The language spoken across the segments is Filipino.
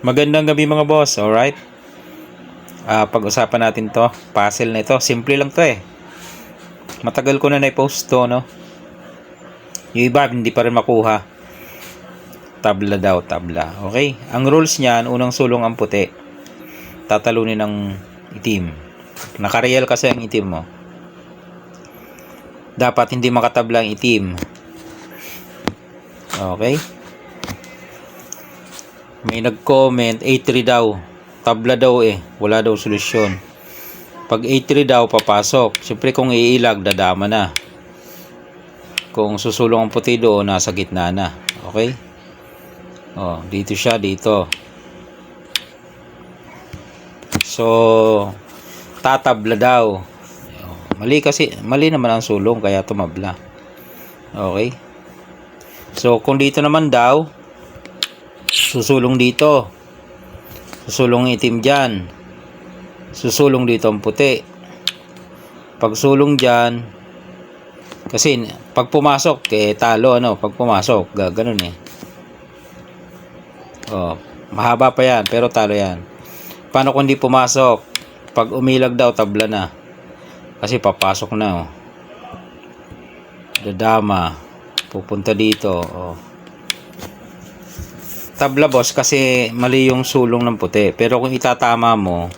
Magandang gabi mga boss, alright? Pag-usapan natin to, puzzle na ito. Simple lang to eh. Matagal ko na na-post to, no? Yung iba, hindi pa rin makuha. Tabla daw, tabla. Okay? Ang rules niyan, unang sulong ang puti. Tatalunin ng itim. Nakareal kasi ang itim mo. Dapat hindi makatabla ang itim. Okay? May nag-comment, A3 daw. Tabla daw eh. Wala daw solusyon. Pag A3 daw, papasok. Siyempre kung iilag, dadama na. Kung susulong ang puti doon, nasa gitna na. Okay? Oh, dito siya, dito. So, tatabla daw. Mali kasi, mali naman ang sulong, kaya tumabla. Okay? So, kung dito naman daw, susulong dito. Susulong itim dyan. Susulong dito ang puti. Pag sulong dyan, kasi pag pumasok, talo ano, pag pumasok, ganoon eh. Oh, mahaba pa yan, pero talo yan. Paano kung di pumasok? Pag umilag daw, tabla na. Kasi papasok na, oh. Dadama. Pupunta dito, oh. Tabla boss kasi mali yung sulong ng puti. Pero kung itatama mo,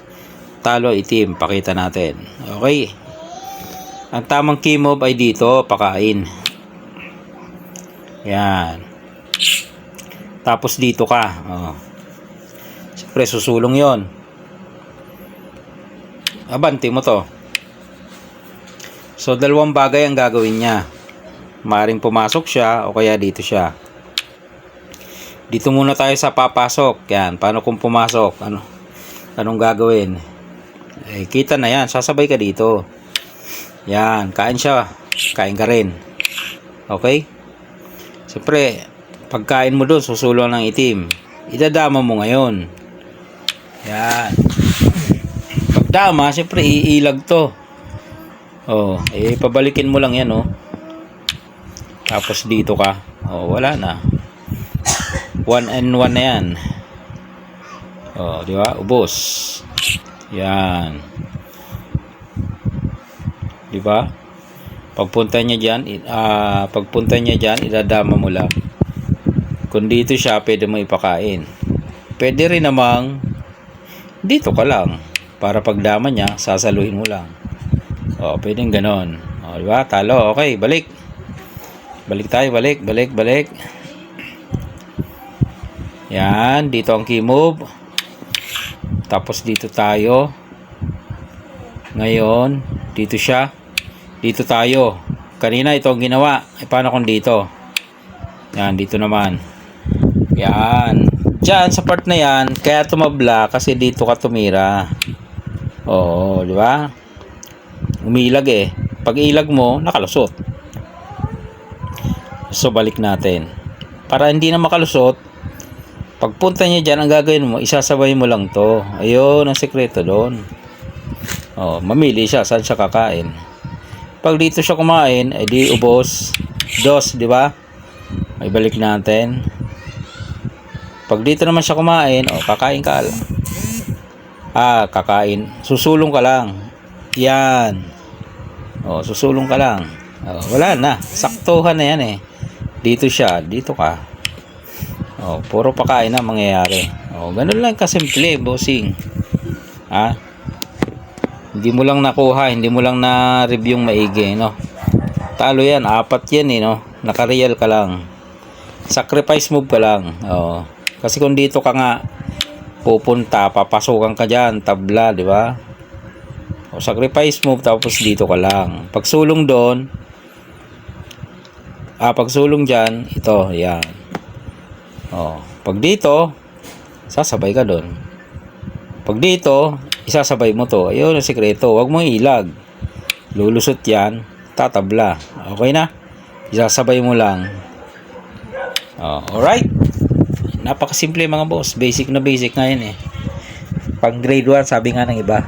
talo itim, pakita natin. Okay. Ang tamang key move ay dito, pakain. Yan. Tapos dito ka. Oh. Siyempre susulong yon. Abante mo to. So dalawang bagay ang gagawin niya. Maring pumasok siya o kaya dito siya. Dito muna tayo sa papasok. Yan. Paano kung pumasok? Anong gagawin? Kita na yan. Sasabay ka dito. Yan. Kain siya. Kain ka rin. Okay? Siyempre, pagkain mo doon, susulong ng itim. Idadama mo ngayon. Yan. Pagdama, siyempre, iilag to. Oh, pabalikin mo lang yan, oh. Tapos dito ka. Oh, wala na. 1 and 1 na yan. Oh, di ba? Ubos. Yan. Di ba? Pagpunta niya diyan, idadama mo lang. Kung dito siya, pwede mo ipakain. Pwede rin namang dito ka lang para pagdama niya, sasaluhin mo lang. Oh, pwedeng ganon. Oh, di ba? Talo. Okay, balik. Balik tayo, balik. Yan, dito ang key move. Tapos dito tayo. Ngayon, dito siya. Dito tayo. Kanina ito ang ginawa. Paano kung dito? Yan, dito naman. Yan. Diyan, sa part na yan, kaya tumabla kasi dito ka tumira. Oo, di ba? Umilag eh. Pag ilag mo, nakalusot. So, balik natin. Para hindi na makalusot, pagpunta niya dyan, ang gagawin mo, isasabay mo lang to. Ayun, ang sekreto doon. Oh, mamili siya, saan siya kakain. Pag dito siya kumain, di ubos. Dos, di ba? Ay, balik natin. Pag dito naman siya kumain, kakain ka lang. Kakain. Susulong ka lang. Yan. Susulong ka lang. Wala na. Saktuhan na yan eh. Dito siya, dito ka. Puro pakain na mangyayari. Ganun lang kasimple, bossing. Hindi mo lang nakuha, hindi mo lang na-review maigi, no? Talo yan, 4 yan eh, no? Naka-real ka lang. Sacrifice move ka lang. Kasi kung dito ka nga pupunta, papasukan ka dyan, tabla, di ba? Sacrifice move, tapos dito ka lang. Pagsulong doon, pagsulong dyan, ito, yan. Pag dito, sasabay ka doon. Pag dito, isasabay mo to. Ayun ang sikreto. Huwag mo ilag. Lulusot yan, tatabla. Okay na? Isasabay mo lang. Alright? Napakasimple mga boss. Basic na basic nga yan eh. Pang grade 1, sabi nga ng iba.